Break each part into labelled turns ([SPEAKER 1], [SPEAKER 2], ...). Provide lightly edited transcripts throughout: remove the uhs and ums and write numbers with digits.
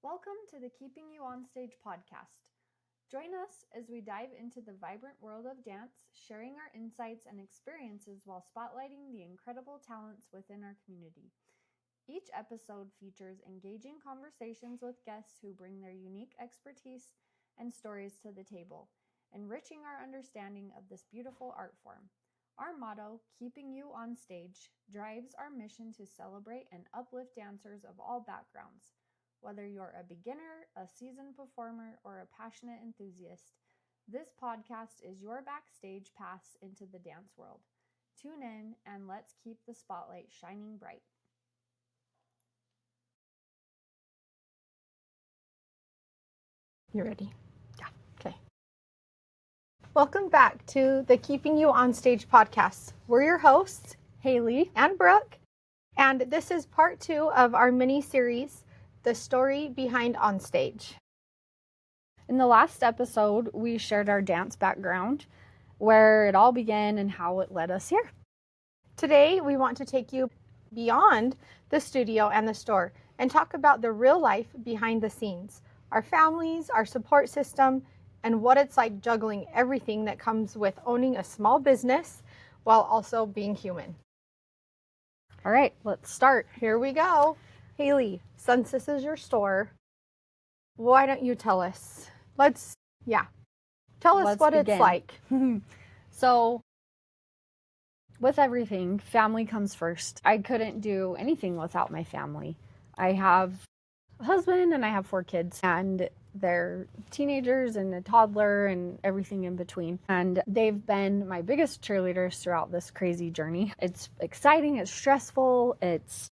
[SPEAKER 1] Welcome to the Keeping You On Stage podcast. Join us as we dive into the vibrant world of dance, sharing our insights and experiences while spotlighting the incredible talents within our community. Each episode features engaging conversations with guests who bring their unique expertise and stories to the table, enriching our understanding of this beautiful art form. Our motto, Keeping You On Stage, drives our mission to celebrate and uplift dancers of all backgrounds. Whether you're a beginner, a seasoned performer, or a passionate enthusiast, this podcast is your backstage pass into the dance world. Tune in and let's keep the spotlight shining bright.
[SPEAKER 2] You ready? Yeah. Okay. Welcome back to the Keeping You On Stage podcast. We're your hosts, Haley and Brooke, and this is part 2 of our mini-series, The Story Behind OnStage.
[SPEAKER 1] In the last episode, we shared our dance background, where it all began and how it led us here.
[SPEAKER 2] Today, we want to take you beyond the studio and the store and talk about the real life behind the scenes, our families, our support system, and what it's like juggling everything that comes with owning a small business while also being human.
[SPEAKER 1] All right, let's start.
[SPEAKER 2] Here we go. Haley, since this is your store, why don't you tell us? Tell us what
[SPEAKER 1] begin.
[SPEAKER 2] It's like.
[SPEAKER 1] So, with everything, family comes first. I couldn't do anything without my family. I have a husband and I have 4 kids, and they're teenagers and a toddler and everything in between. And they've been my biggest cheerleaders throughout this crazy journey. It's exciting, it's stressful, it's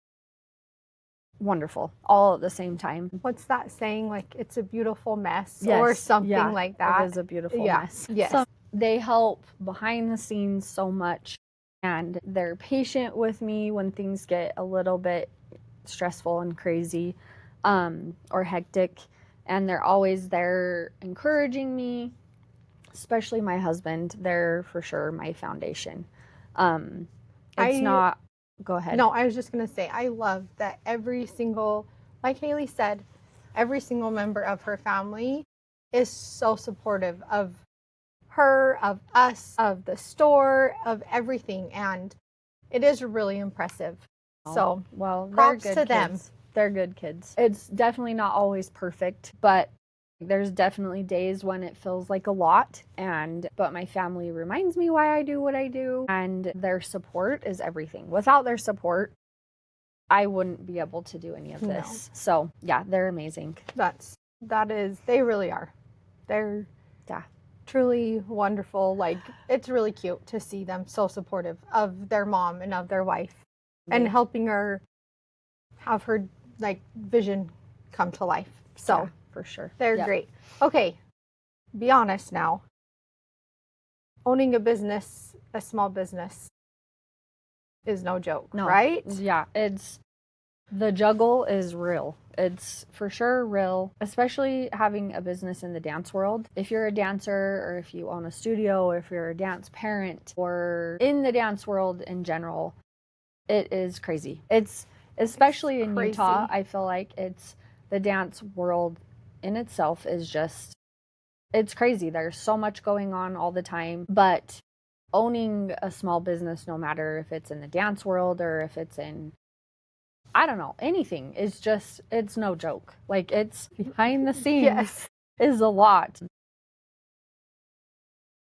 [SPEAKER 1] wonderful, all at the same time.
[SPEAKER 2] What's that saying? Like, it's a beautiful mess or something like that.
[SPEAKER 1] It is a beautiful mess.
[SPEAKER 2] Yes.
[SPEAKER 1] So they help behind the scenes so much, and they're patient with me when things get a little bit stressful and crazy or hectic. And they're always there encouraging me, especially my husband. They're for sure my foundation. Go ahead.
[SPEAKER 2] No, I was just going to say, I love that every single, like Haley said, every single member of her family is so supportive of her, of us, of the store, of everything. And it is really impressive. So, props to them.
[SPEAKER 1] They're good kids. It's definitely not always perfect, but there's definitely days when it feels like a lot, but my family reminds me why I do what I do, and their support is everything. Without their support, I wouldn't be able to do any of this. No. So, yeah, they're amazing.
[SPEAKER 2] They really are. They're truly wonderful. Like, it's really cute to see them so supportive of their mom and of their wife and helping her have her vision come to life. So,
[SPEAKER 1] yeah, for sure.
[SPEAKER 2] They're great. Okay, be honest now. Owning a business, a small business, is no joke, right?
[SPEAKER 1] Yeah, the juggle is real. It's for sure real, especially having a business in the dance world. If you're a dancer, or if you own a studio, or if you're a dance parent, or in the dance world in general, it is crazy. It's especially in Utah, I feel like the dance world in itself is just, it's crazy. There's so much going on all the time, but owning a small business, no matter if it's in the dance world or if it's in, I don't know, anything, it's no joke. Like, it's behind the scenes is a lot.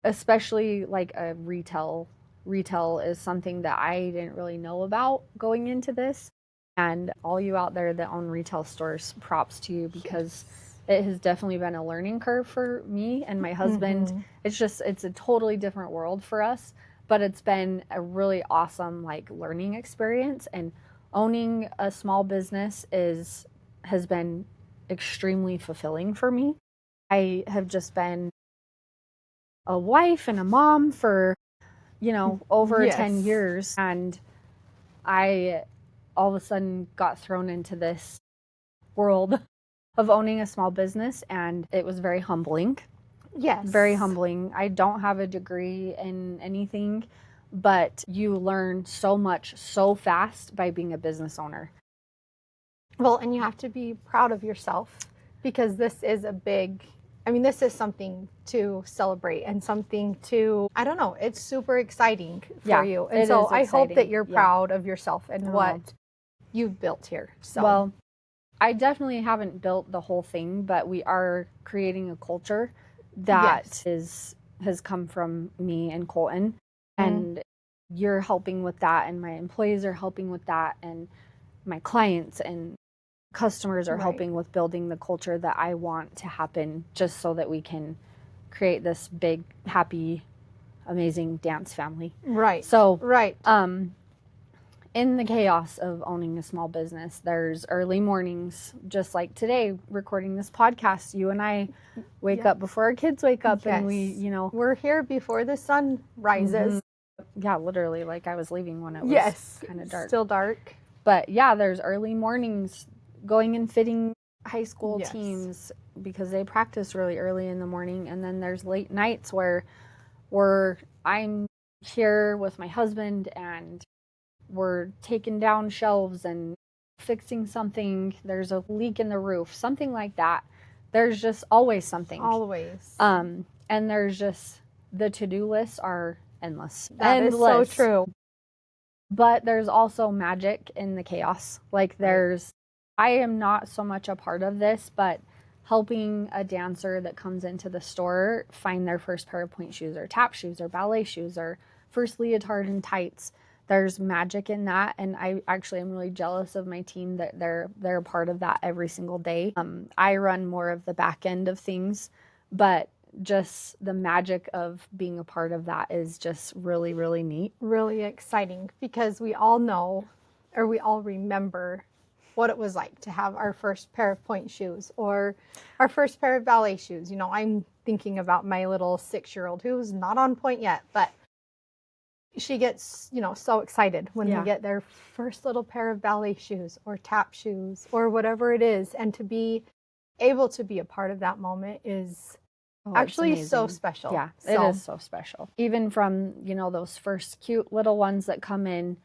[SPEAKER 1] Especially like a retail is something that I didn't really know about going into this. And all you out there that own retail stores, props to you, because it has definitely been a learning curve for me and my husband. Mm-hmm. It's a totally different world for us, but it's been a really awesome learning experience. And owning a small business has been extremely fulfilling for me. I have just been a wife and a mom for, over 10 years. And I all of a sudden got thrown into this world of owning a small business, and it was very humbling.
[SPEAKER 2] Yes.
[SPEAKER 1] Very humbling. I don't have a degree in anything, but you learn so much so fast by being a business owner.
[SPEAKER 2] Well, and you have to be proud of yourself, because this is this is something to celebrate and something to, I don't know, it's super exciting for you. And so I hope that you're proud of yourself and what you've built here. So,
[SPEAKER 1] well, I definitely haven't built the whole thing, but we are creating a culture that has come from me and Colton. And you're helping with that, and my employees are helping with that, and my clients and customers are helping with building the culture that I want to happen, just so that we can create this big, happy, amazing dance family.
[SPEAKER 2] Right.
[SPEAKER 1] So,
[SPEAKER 2] right.
[SPEAKER 1] In the chaos of owning a small business, there's early mornings, just like today, recording this podcast. You and I wake up before our kids wake up, and
[SPEAKER 2] we're here before the sun rises.
[SPEAKER 1] Yeah, literally, like I was leaving when it was kind of dark.
[SPEAKER 2] Still dark.
[SPEAKER 1] But yeah, there's early mornings going and fitting high school teams because they practice really early in the morning. And then there's late nights where I'm here with my husband and we're taking down shelves and fixing something. There's a leak in the roof, something like that. There's just always something.
[SPEAKER 2] Always.
[SPEAKER 1] And there's just, the to-do lists are endless.
[SPEAKER 2] That is so true.
[SPEAKER 1] But there's also magic in the chaos. Like I am not so much a part of this, but helping a dancer that comes into the store find their first pair of point shoes or tap shoes or ballet shoes or first leotard and tights. There's magic in that, and I actually am really jealous of my team that they're a part of that every single day. I run more of the back end of things, but just the magic of being a part of that is just really, really neat.
[SPEAKER 2] Really exciting, because we all know, or we all remember what it was like to have our first pair of point shoes or our first pair of ballet shoes. You know, I'm thinking about my little 6-year-old who's not on point yet, but she gets, so excited when they get their first little pair of ballet shoes or tap shoes or whatever it is. And to be able to be a part of that moment is actually so special.
[SPEAKER 1] Yeah, it is so special. Even from, those first cute little ones that come in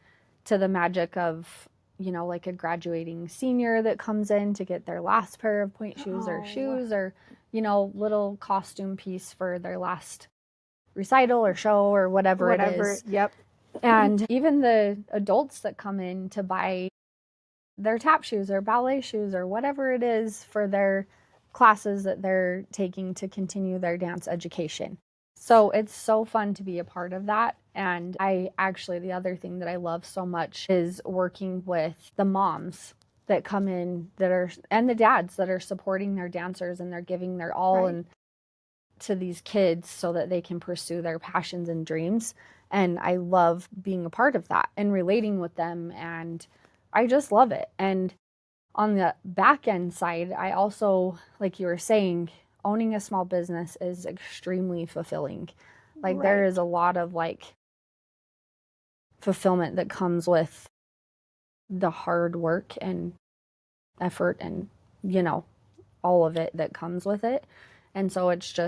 [SPEAKER 1] to the magic of, like a graduating senior that comes in to get their last pair of point shoes or shoes or, little costume piece for their last recital or show or whatever it is.
[SPEAKER 2] Yep.
[SPEAKER 1] And even the adults that come in to buy their tap shoes or ballet shoes or whatever it is for their classes that they're taking to continue their dance education. So it's so fun to be a part of that. And the other thing that I love so much is working with the moms that come in and the dads that are supporting their dancers, and they're giving their all and to these kids so that they can pursue their passions and dreams. And I love being a part of that and relating with them, and I just love it. And on the back end side, I also, like you were saying, owning a small business is extremely fulfilling. Like there is a lot of fulfillment that comes with the hard work and effort and, all of it that comes with it. And so it's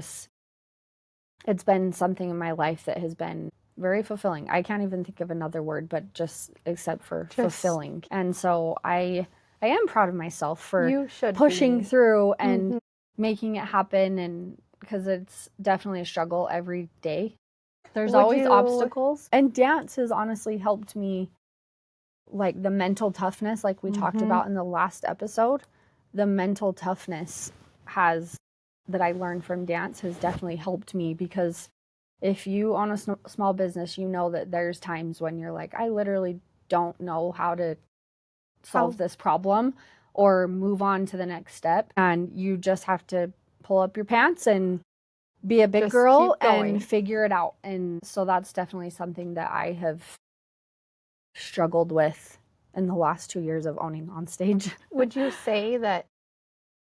[SPEAKER 1] been something in my life that has been very fulfilling. I can't even think of another word, but except for fulfilling. And so I am proud of myself for pushing through and making it happen, and because it's definitely a struggle every day. There's always obstacles. And dance has honestly helped me, like the mental toughness, like we talked about in the last episode. The mental toughness that I learned from dance has definitely helped me, because if you own a small business, that there's times when you're like, I literally don't know how to solve this problem or move on to the next step. And you just have to pull up your pants and be a big girl and figure it out. And so that's definitely something that I have struggled with in the last 2 years of owning OnStage.
[SPEAKER 2] Would you say that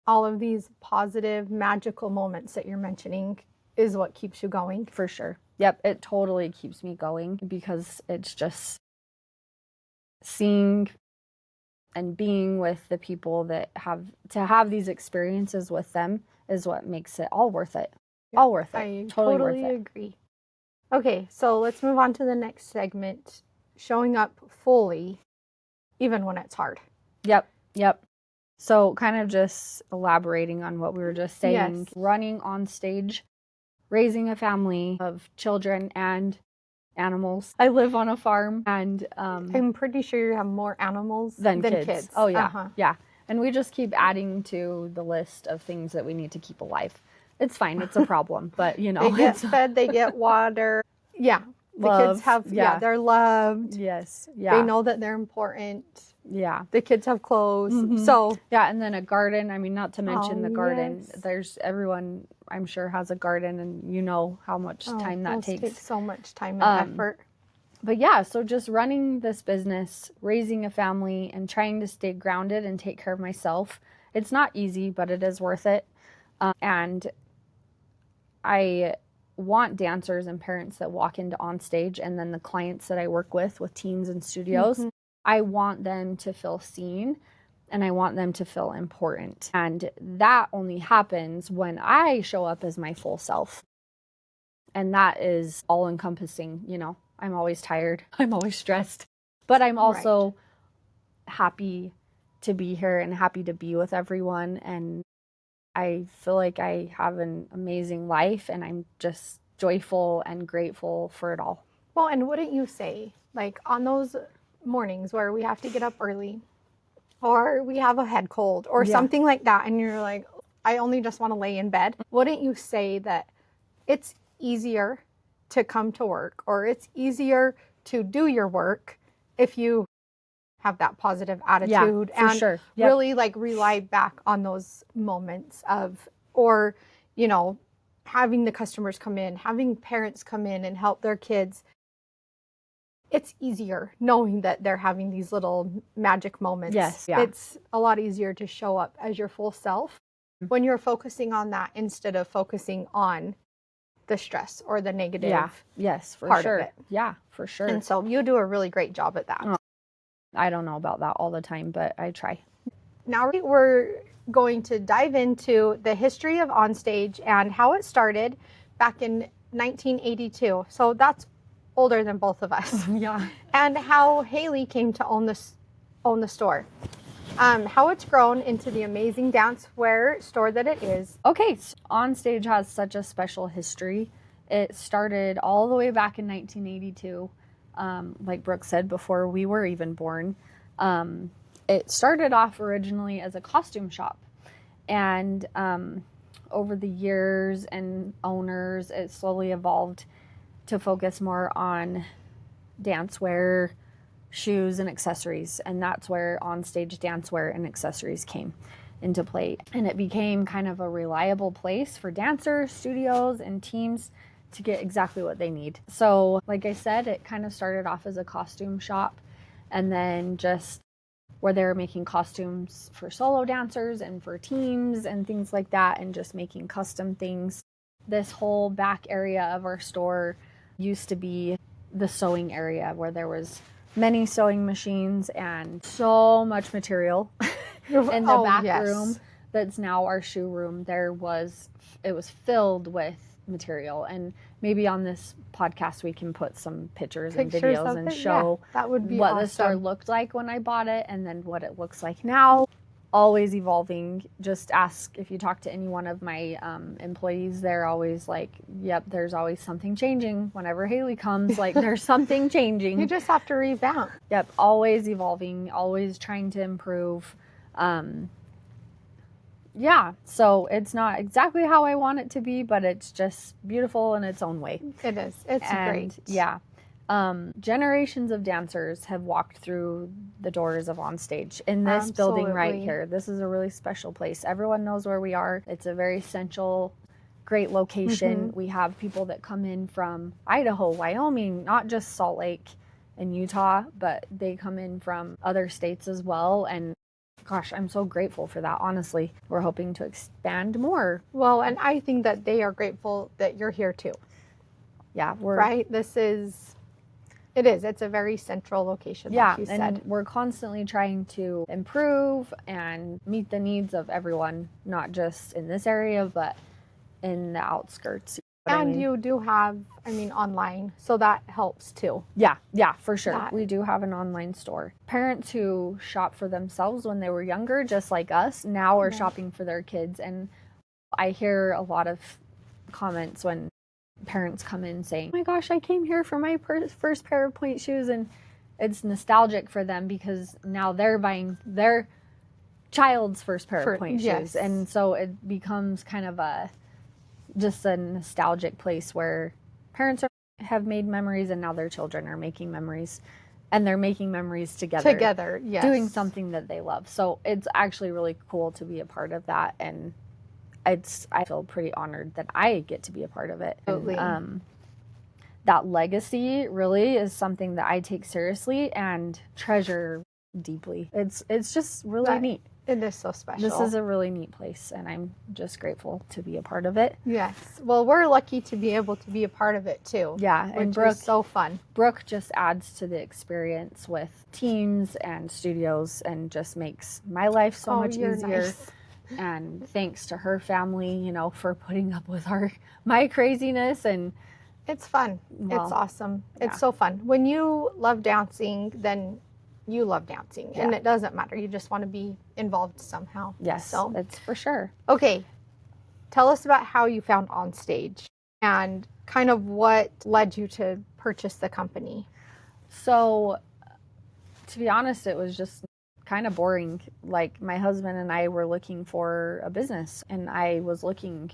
[SPEAKER 2] all of these positive, magical moments that you're mentioning is what keeps you going?
[SPEAKER 1] For sure. Yep, it totally keeps me going, because it's just seeing and being with the people that have these experiences with them is what makes it all worth it. Yeah, all worth it.
[SPEAKER 2] I totally agree. Okay, so let's move on to the next segment, showing up fully, even when it's hard.
[SPEAKER 1] Yep. So kind of just elaborating on what we were just saying,
[SPEAKER 2] Yes.
[SPEAKER 1] running on stage, raising a family of children and animals. I live on a farm, and
[SPEAKER 2] I'm pretty sure you have more animals
[SPEAKER 1] than
[SPEAKER 2] than
[SPEAKER 1] kids. Oh yeah,
[SPEAKER 2] Uh-huh.
[SPEAKER 1] yeah. And we just keep adding to the list of things that we need to keep alive. It's fine. It's a problem, but you know,
[SPEAKER 2] They get
[SPEAKER 1] it's
[SPEAKER 2] fed, they get water. Yeah. The kids
[SPEAKER 1] love.
[SPEAKER 2] have, yeah, they're loved.
[SPEAKER 1] Yes.
[SPEAKER 2] They
[SPEAKER 1] Yeah.
[SPEAKER 2] know that they're important.
[SPEAKER 1] Yeah.
[SPEAKER 2] The kids have clothes.
[SPEAKER 1] Mhm.
[SPEAKER 2] So,
[SPEAKER 1] Yeah, and then a garden. I mean, not to mention
[SPEAKER 2] oh,
[SPEAKER 1] the garden.
[SPEAKER 2] yes.
[SPEAKER 1] There's everyone, I'm sure, has a garden, and you know how much time that
[SPEAKER 2] those take
[SPEAKER 1] takes.
[SPEAKER 2] so much time and effort.
[SPEAKER 1] But yeah, so just running this business, raising a family, and trying to stay grounded and take care of myself. It's not easy, but it is worth it. And I want dancers and parents that walk into OnStage, and then the clients that I work with teams and studios, I want them to feel seen, and I want them to feel important. And that only happens when I show up as my full self. And that is all encompassing. You know, I'm always tired, I'm always stressed, but I'm also happy to be here and happy to be with everyone. And I feel like I have an amazing life, and I'm just joyful and grateful for it all.
[SPEAKER 2] Well, and wouldn't you say, like on those mornings where we have to get up early, or we have a head cold, or something like that, and you're like, I only just want to lay in bed, wouldn't you say that it's easier to come to work, or it's easier to do your work if you have that positive attitude and really like rely back on those moments of, or, you know, having the customers come in, having parents come in and help their kids. It's easier knowing that they're having these little magic moments.
[SPEAKER 1] Yes, yeah.
[SPEAKER 2] It's a lot easier to show up as your full self when you're focusing on that instead of focusing on the stress or the negative
[SPEAKER 1] yes, for
[SPEAKER 2] part
[SPEAKER 1] sure.
[SPEAKER 2] of it.
[SPEAKER 1] Yeah, for sure.
[SPEAKER 2] And so you do a really great job at that.
[SPEAKER 1] I don't know about that all the time, but I try.
[SPEAKER 2] Now we're going to dive into the history of OnStage and how it started back in 1982. So that's older than both of us.
[SPEAKER 1] Yeah.
[SPEAKER 2] And how Haley came to own the store. How it's grown into the amazing dancewear store that it is.
[SPEAKER 1] Okay, so OnStage has such a special history. It started all the way back in 1982, like Brooke said, before we were even born. It started off originally as a costume shop, and over the years and owners, it slowly evolved to focus more on dancewear, shoes, and accessories. And that's where OnStage dancewear and accessories came into play. And it became kind of a reliable place for dancers, studios, and teams to get exactly what they need. So, like I said, it kind of started off as a costume shop, and then just where they were making costumes for solo dancers and for teams and things like that, and just making custom things. This whole back area of our store used to be the sewing area, where there was many sewing machines and so much material. In the back room that's now our shoe room, it was filled with material. And maybe on this podcast we can put some pictures and videos and show
[SPEAKER 2] that would be
[SPEAKER 1] what
[SPEAKER 2] awesome.
[SPEAKER 1] the store looked like when I bought it, and then what it looks like now. Always evolving. Just ask, if you talk to any one of my employees, they're always like, yep, there's always something changing. Whenever Haley comes, like, there's something changing.
[SPEAKER 2] You just have to revamp.
[SPEAKER 1] Yep, always evolving, always trying to improve. Yeah, so it's not exactly how I want it to be, but it's just beautiful in its own way.
[SPEAKER 2] It is. It's great.
[SPEAKER 1] Yeah. Generations of dancers have walked through the doors of OnStage in this building right here. This is a really special place. Everyone knows where we are. It's a very central, great location. We have people that come in from Idaho, Wyoming, not just Salt Lake and Utah, but they come in from other states as well. And gosh, I'm so grateful for that, honestly. We're hoping to expand more.
[SPEAKER 2] Well, and I think that they are grateful that you're here too.
[SPEAKER 1] Yeah,
[SPEAKER 2] right? It's a very central location, like you said.
[SPEAKER 1] And we're constantly trying to improve and meet the needs of everyone, not just in this area, but in the outskirts. What I
[SPEAKER 2] And
[SPEAKER 1] mean?
[SPEAKER 2] you do have, I mean, online, so that helps too.
[SPEAKER 1] Yeah, for sure.
[SPEAKER 2] That-
[SPEAKER 1] We do have an online store. Parents who shop for themselves when they were younger, just like us, now are
[SPEAKER 2] Right.
[SPEAKER 1] shopping for their kids. And I hear a lot of comments when parents come in saying, "Oh my gosh, I came here for my first pair of point shoes," and it's nostalgic for them because now they're buying their child's first pair of point
[SPEAKER 2] yes.
[SPEAKER 1] shoes, and so it becomes kind of just a nostalgic place where parents have made memories, and now their children are making memories, and they're making memories together,
[SPEAKER 2] yes.
[SPEAKER 1] doing something that they love. So it's actually really cool to be a part of that, and I feel pretty honored that I get to be a part of it.
[SPEAKER 2] Absolutely.
[SPEAKER 1] And that legacy really is something that I take seriously and treasure deeply. It's just really neat.
[SPEAKER 2] It is so special.
[SPEAKER 1] This is a really neat place, and I'm just grateful to be a part of it.
[SPEAKER 2] Yes. Well, we're lucky to be able to be a part of it too.
[SPEAKER 1] Yeah, and
[SPEAKER 2] Brooke, is so fun.
[SPEAKER 1] Brooke just adds to the experience with teams and studios and just makes my life so much easier.
[SPEAKER 2] Nice.
[SPEAKER 1] And thanks to her family, you know, for putting up with my craziness. And
[SPEAKER 2] it's fun.
[SPEAKER 1] Well,
[SPEAKER 2] it's awesome.
[SPEAKER 1] Yeah.
[SPEAKER 2] It's so fun. When you love dancing, then you love dancing, and it doesn't matter. You just want to be involved somehow.
[SPEAKER 1] Yes, so it's for sure.
[SPEAKER 2] Okay, tell us about how you found OnStage and kind of what led you to purchase the company.
[SPEAKER 1] So, to be honest, it was just kind of boring. Like, my husband and I were looking for a business, and I was looking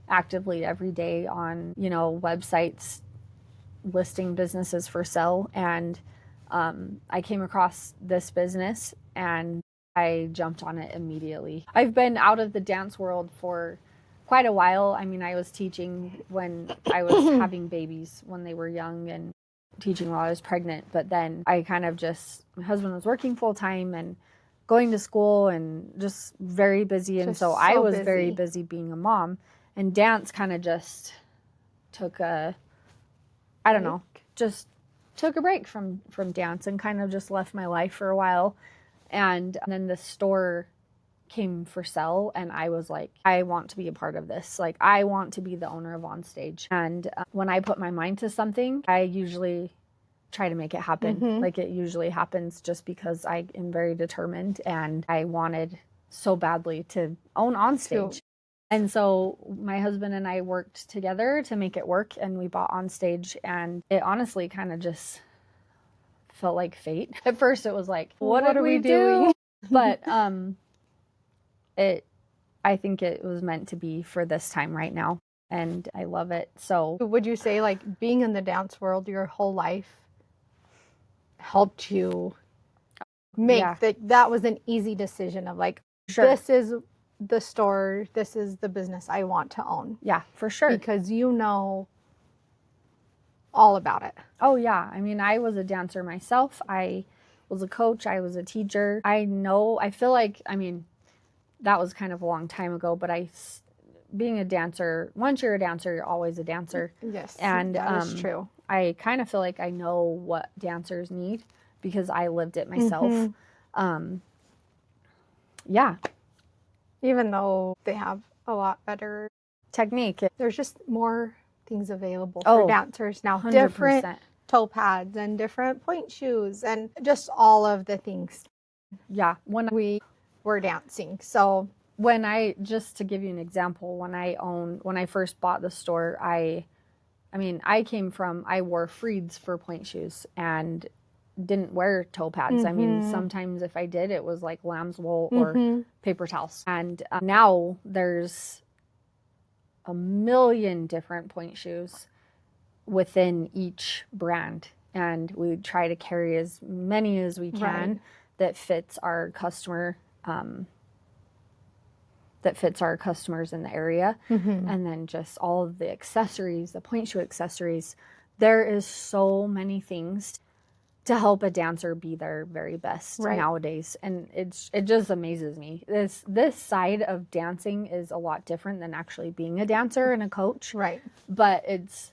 [SPEAKER 1] actively every day on, you know, websites listing businesses for sale, and I came across this business and I jumped on it immediately. I've been out of the dance world for quite a while. I mean, I was teaching when I was having babies when they were young, and teaching while I was pregnant. But then I kind of my husband was working full time and going to school and just very busy. And so I was very busy being a mom, and dance kind of just took a break from dance and kind of just left my life for a while. And then the store came for sale, and I was like, I want to be a part of this. Like, I want to be the owner of OnStage. And when I put my mind to something, I usually try to make it happen. Like, it usually happens just because I am very determined, and I wanted so badly to own OnStage. And so my husband and I worked together to make it work, and we bought OnStage, and it honestly kind of just felt like fate. At first it was like, what are we doing? But I think it was meant to be for this time right now, and I love it. So
[SPEAKER 2] would you say, like, being in the dance world your whole life helped you make that was an easy decision of like, this is the store, this is the business I want to own?
[SPEAKER 1] Yeah, for sure.
[SPEAKER 2] Because you know all about it.
[SPEAKER 1] Oh yeah. I mean, I was a dancer myself. I was a coach. I was a teacher. I feel like, I mean, that was kind of a long time ago, but being a dancer, once you're a dancer, you're always a dancer.
[SPEAKER 2] Yes,
[SPEAKER 1] and
[SPEAKER 2] that is true.
[SPEAKER 1] I kind of feel like I know what dancers need because I lived it myself. Yeah.
[SPEAKER 2] Even though they have a lot better
[SPEAKER 1] technique,
[SPEAKER 2] there's just more things available for dancers now. 100%. Different toe pads and different point shoes and just all of the things.
[SPEAKER 1] Yeah.
[SPEAKER 2] When we were dancing. So
[SPEAKER 1] just to give you an example, when I first bought the store, I wore Freeds for point shoes and didn't wear toe pads. I mean, sometimes if I did, it was like lamb's wool or paper towels. And now there's a million different point shoes within each brand, and we try to carry as many as we can that fits our customer, that fits our customers in the area. And then just all of the accessories, the point shoe accessories. There is so many things to help a dancer be their very best nowadays, and it just amazes me. This side of dancing is a lot different than actually being a dancer and a coach, but it's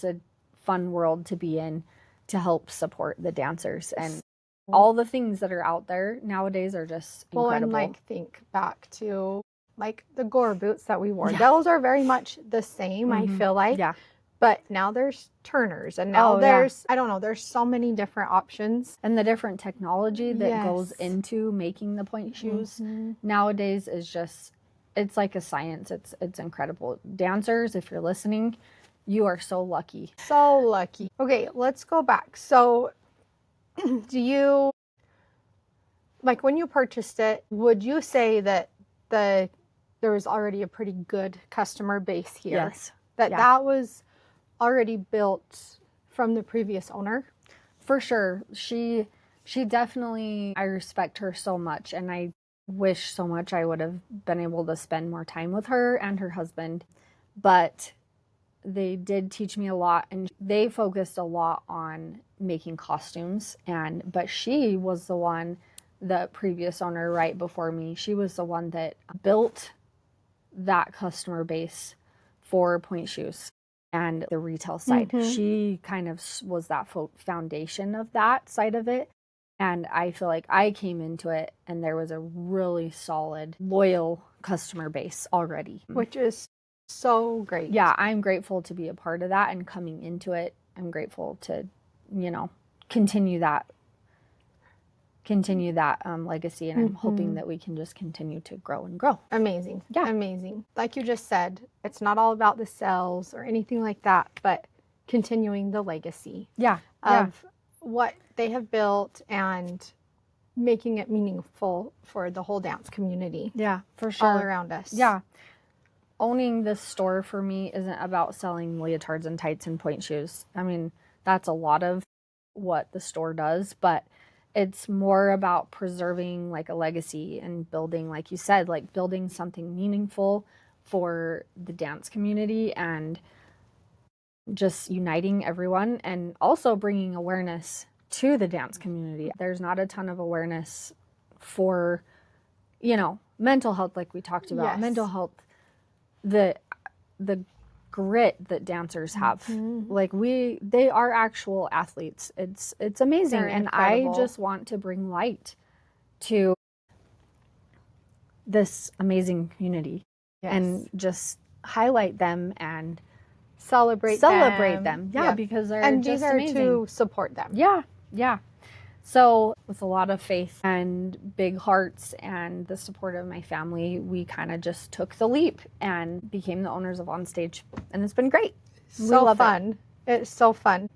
[SPEAKER 1] a fun world to be in to help support the dancers, and all the things that are out there nowadays are just incredible.
[SPEAKER 2] And like, think back to like the gore boots that we wore.
[SPEAKER 1] Yeah.
[SPEAKER 2] Those are very much the same, I feel like.
[SPEAKER 1] Yeah.
[SPEAKER 2] But now there's turners, and now there's, I don't know, there's so many different options.
[SPEAKER 1] And the different technology that goes
[SPEAKER 2] Yes.
[SPEAKER 1] into making the point shoes nowadays is just, it's like a science. It's incredible. Dancers, if you're listening, you are so lucky.
[SPEAKER 2] So lucky. Okay, let's go back. So do you, like when you purchased it, would you say that there was already a pretty good customer base here?
[SPEAKER 1] Yes.
[SPEAKER 2] That was already built from the previous owner?
[SPEAKER 1] For sure. She definitely, I respect her so much, and I wish so much I would have been able to spend more time with her and her husband. But they did teach me a lot, and they focused a lot on making costumes, but she was the one, the previous owner right before me, she was the one that built that customer base for point shoes and the retail side. She kind of was that foundation of that side of it. And I feel like I came into it and there was a really solid, loyal customer base already.
[SPEAKER 2] Which is so great.
[SPEAKER 1] Yeah, I'm grateful to be a part of that, and coming into it, I'm grateful to, continue that legacy, and I'm hoping that we can just continue to grow and grow.
[SPEAKER 2] Amazing.
[SPEAKER 1] Yeah.
[SPEAKER 2] Amazing. Like you just said, it's not all about the sales or anything like that, but continuing the legacy of what they have built and making it meaningful for the whole dance community.
[SPEAKER 1] Yeah, for sure.
[SPEAKER 2] All around us.
[SPEAKER 1] Yeah. Owning this store for me isn't about selling leotards and tights and point shoes. I mean, that's a lot of what the store does, but it's more about preserving like a legacy and building, like you said, like building something meaningful for the dance community, and just uniting everyone, and also bringing awareness to the dance community. There's not a ton of awareness for, mental health, like we talked about.
[SPEAKER 2] Yes.
[SPEAKER 1] Mental health, the grit that dancers have. Like they are actual athletes. It's amazing. And I just want to bring light to this amazing community and just highlight them and
[SPEAKER 2] celebrate
[SPEAKER 1] them. Yeah,
[SPEAKER 2] Yep.
[SPEAKER 1] because they're
[SPEAKER 2] and
[SPEAKER 1] just
[SPEAKER 2] be there
[SPEAKER 1] amazing.
[SPEAKER 2] to support them.
[SPEAKER 1] Yeah. So with a lot of faith and big hearts and the support of my family, we kind of just took the leap and became the owners of OnStage, and it's been great.
[SPEAKER 2] So fun. It's so fun.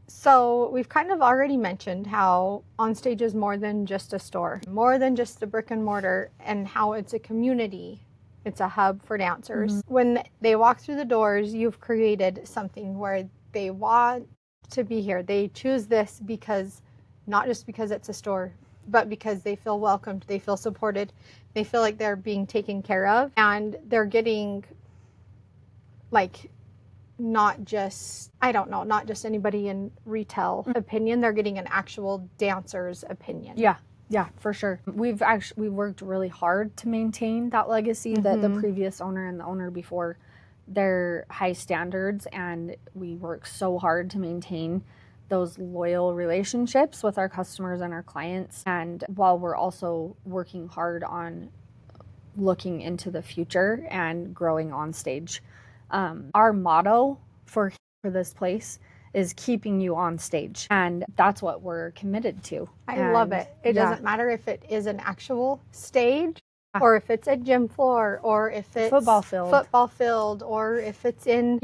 [SPEAKER 2] So we've kind of already mentioned how OnStage is more than just a store, more than just a brick and mortar, and how it's a community. It's a hub for dancers. When they walk through the doors, you've created something where they want to be here. They choose this because, not just because it's a store, but because they feel welcomed, they feel supported, they feel like they're being taken care of, and they're getting, like, not just, I don't know, not just anybody in retail opinion, they're getting an actual dancer's opinion.
[SPEAKER 1] Yeah, for sure. We worked really hard to maintain that legacy that the previous owner and the owner before, their high standards, and we worked so hard to maintain those loyal relationships with our customers and our clients. And while we're also working hard on looking into the future and growing OnStage, our motto for this place is keeping you on stage, and that's what we're committed to.
[SPEAKER 2] I love it. It doesn't matter if it is an actual stage, or if it's a gym floor, or if it's football field, or if it's in,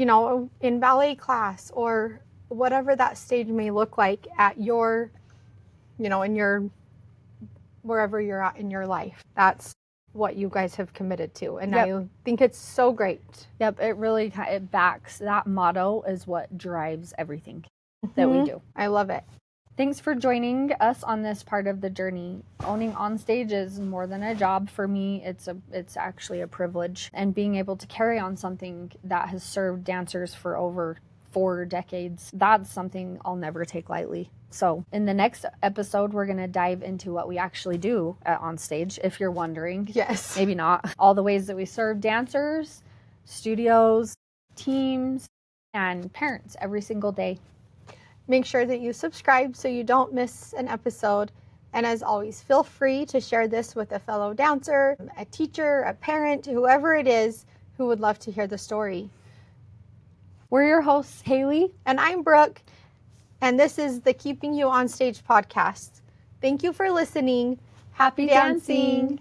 [SPEAKER 2] in ballet class, or whatever that stage may look like at your, in your, wherever you're at in your life. That's what you guys have committed to, and I think it's so great.
[SPEAKER 1] Yep, it backs, that motto is what drives everything that we do.
[SPEAKER 2] I love it.
[SPEAKER 1] Thanks for joining us on this part of the journey. Owning OnStage is more than a job for me. It's actually a privilege, and being able to carry on something that has served dancers for over 4 decades, that's something I'll never take lightly. So in the next episode, we're going to dive into what we actually do at OnStage, if you're wondering.
[SPEAKER 2] Yes.
[SPEAKER 1] Maybe not. All the ways that we serve dancers, studios, teams, and parents every single day.
[SPEAKER 2] Make sure that you subscribe so you don't miss an episode, And as always, feel free to share this with a fellow dancer, a teacher, a parent, whoever it is who would love to hear the story.
[SPEAKER 1] We're your hosts, Haley.
[SPEAKER 2] And I'm Brooke, and this is the Keeping You On Stage podcast. Thank you for listening. Happy dancing.